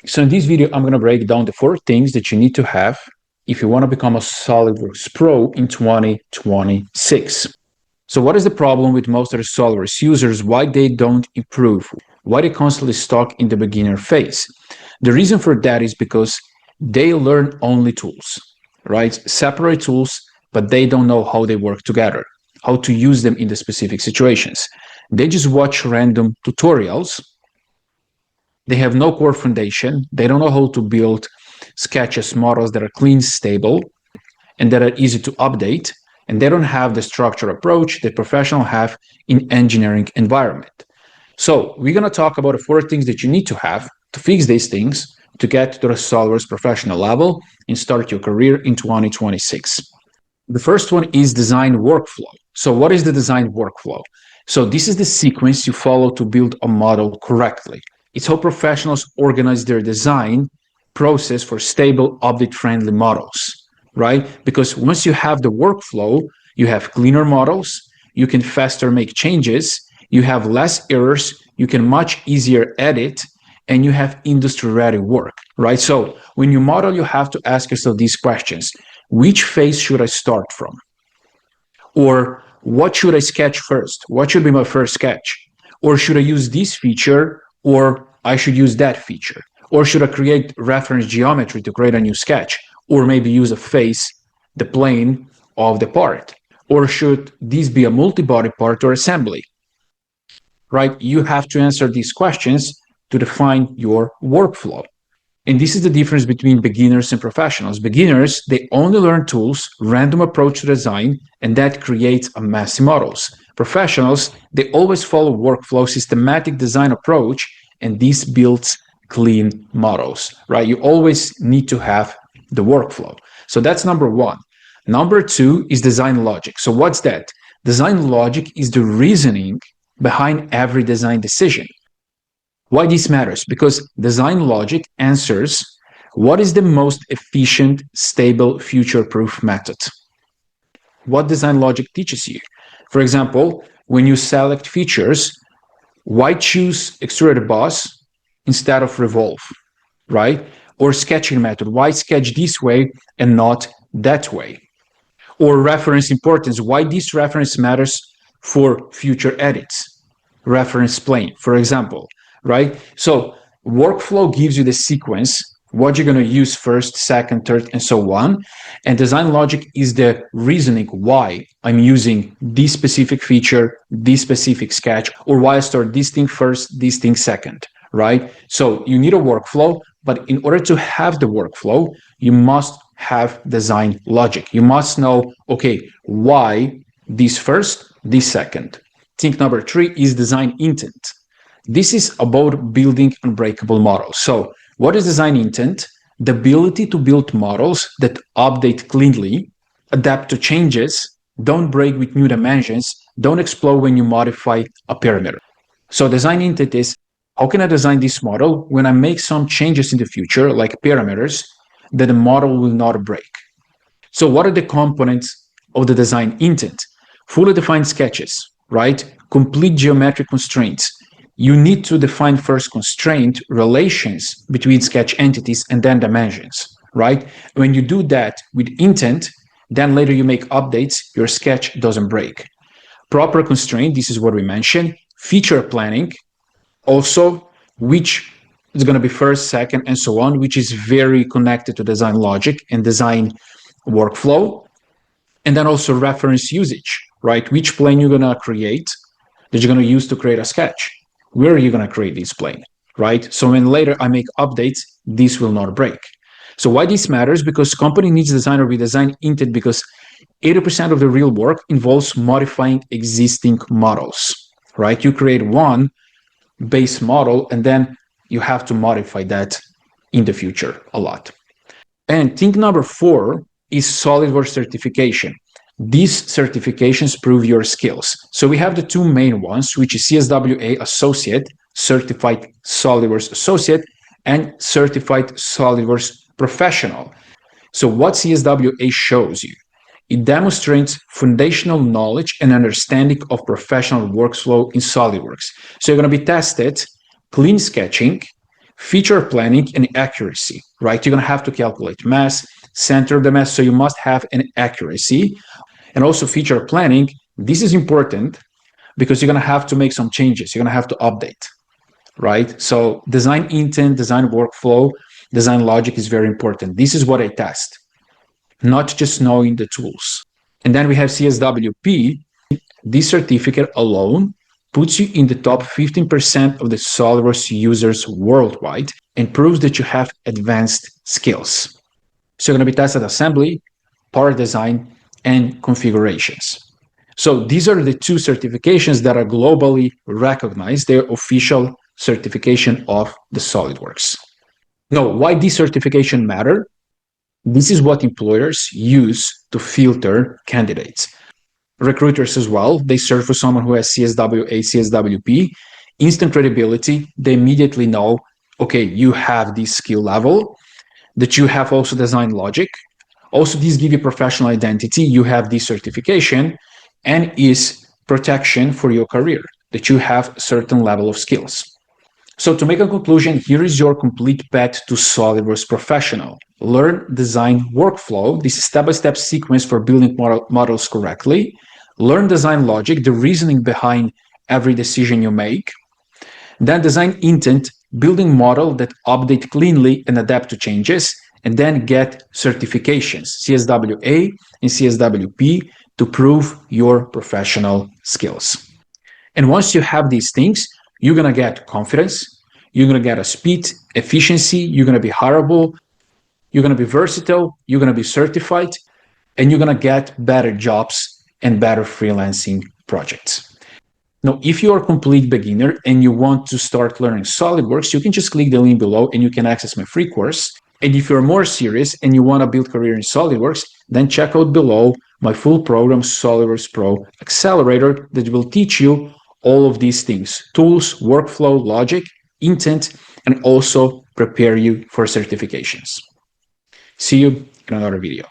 So in this video, I'm going to break down the 4 things that you need to have if you want to become a SolidWorks Pro in 2026. So what is the problem with most of the SolidWorks users? Why they don't improve? Why they constantly stuck in the beginner phase? The reason for that is because they learn only tools, right? Separate tools, but they don't know how they work together, how to use them in the specific situations. They just watch random tutorials. They have no core foundation. They don't know how to build sketches, models that are clean, stable, and that are easy to update. And they don't have the structured approach that professionals have in engineering environment. So we're going to talk about the 4 things that you need to have to fix these things to get to the SolidWorks professional level and start your career in 2026. The first one is design workflow. So what is the design workflow? So this is the sequence you follow to build a model correctly. It's how professionals organize their design process for stable, update-friendly models, right? Because once you have the workflow, you have cleaner models, you can faster make changes, you have less errors, you can much easier edit, and you have industry-ready work, right? So when you model, you have to ask yourself these questions. Which phase should I start from? Or what should I sketch first? What should be my first sketch? Or should I use this feature, or I should use that feature? Or should I create reference geometry to create a new sketch? Or maybe use a face, the plane of the part? Or should this be a multi-body part or assembly? Right? You have to answer these questions to define your workflow. And this is the difference between beginners and professionals. Beginners, they only learn tools, random approach to design, and that creates a messy models. Professionals, they always follow workflow, systematic design approach, and this builds clean models, right? You always need to have the workflow. So that's number 1. Number 2 is design logic. So what's that? Design logic is the reasoning behind every design decision. Why this matters? Because design logic answers what is the most efficient, stable, future-proof method. What design logic teaches you? For example, when you select features, why choose extruded boss instead of revolve, right? Or sketching method, why sketch this way and not that way? Or reference importance, why this reference matters for future edits? Reference plane, for example, right? So workflow gives you the sequence, what you're going to use first, second, third, and so on. And design logic is the reasoning why I'm using this specific feature, this specific sketch, or why I start this thing first, this thing second, right? So you need a workflow, but in order to have the workflow, you must have design logic. You must know, okay, why this first, this second. Thing number 3 is design intent. This is about building unbreakable models. So what is design intent? The ability to build models that update cleanly, adapt to changes, don't break with new dimensions, don't explode when you modify a parameter. So design intent is, how can I design this model when I make some changes in the future, like parameters, that the model will not break? So what are the components of the design intent? Fully defined sketches, right? Complete geometric constraints. You need to define first constraint relations between sketch entities and then dimensions, right? When you do that with intent, then later you make updates, your sketch doesn't break. Proper constraint, this is what we mentioned. Feature planning, also, which is going to be first, second, and so on, which is very connected to design logic and design workflow. And then also reference usage, right? Which plane you're going to create that you're going to use to create a sketch. Where are you going to create this plane, right? So when later I make updates, this will not break. So why this matters? Because company needs designer with design intent, because 80% of the real work involves modifying existing models, right? You create one base model and then you have to modify that in the future a lot. And thing number 4 is SolidWorks certification. These certifications prove your skills. So we have the 2 main ones, which is CSWA Associate, Certified SolidWorks Associate, and Certified SolidWorks Professional. So what CSWA shows you? It demonstrates foundational knowledge and understanding of professional workflow in SolidWorks. So you're going to be tested clean sketching, feature planning and accuracy, right? You're going to have to calculate mass, center of the mass, so you must have an accuracy. And also feature planning, this is important because you're going to have to make some changes. You're going to have to update, right? So design intent, design workflow, design logic is very important. This is what I test, not just knowing the tools. And then we have CSWP. This certificate alone puts you in the top 15% of the SolidWorks users worldwide and proves that you have advanced skills. So you're going to be tested assembly, part design, and configurations. So these are the two certifications that are globally recognized. They're official certification of the SolidWorks. Now, why these certification matter? This is what employers use to filter candidates. Recruiters as well, they search for someone who has CSWA, CSWP, instant credibility. They immediately know, okay, you have this skill level, that you have also design logic. Also, these give you professional identity. You have this certification and is protection for your career, that you have a certain level of skills. So to make a conclusion, here is your complete path to SolidWorks Professional. Learn design workflow, this step-by-step sequence for building models correctly. Learn design logic, the reasoning behind every decision you make. Then design intent, building model that update cleanly and adapt to changes. And then get certifications, CSWA and CSWP, to prove your professional skills. And once you have these things, you're going to get confidence, you're going to get a speed, efficiency, you're going to be hireable, you're going to be versatile, you're going to be certified, and you're going to get better jobs and better freelancing projects. Now, if you're a complete beginner and you want to start learning SolidWorks, you can just click the link below and you can access my free course. And if you're more serious and you want to build a career in SolidWorks, then check out below my full program, SolidWorks Pro Accelerator, that will teach you all of these things: tools, workflow, logic, intent, and also prepare you for certifications. See you in another video.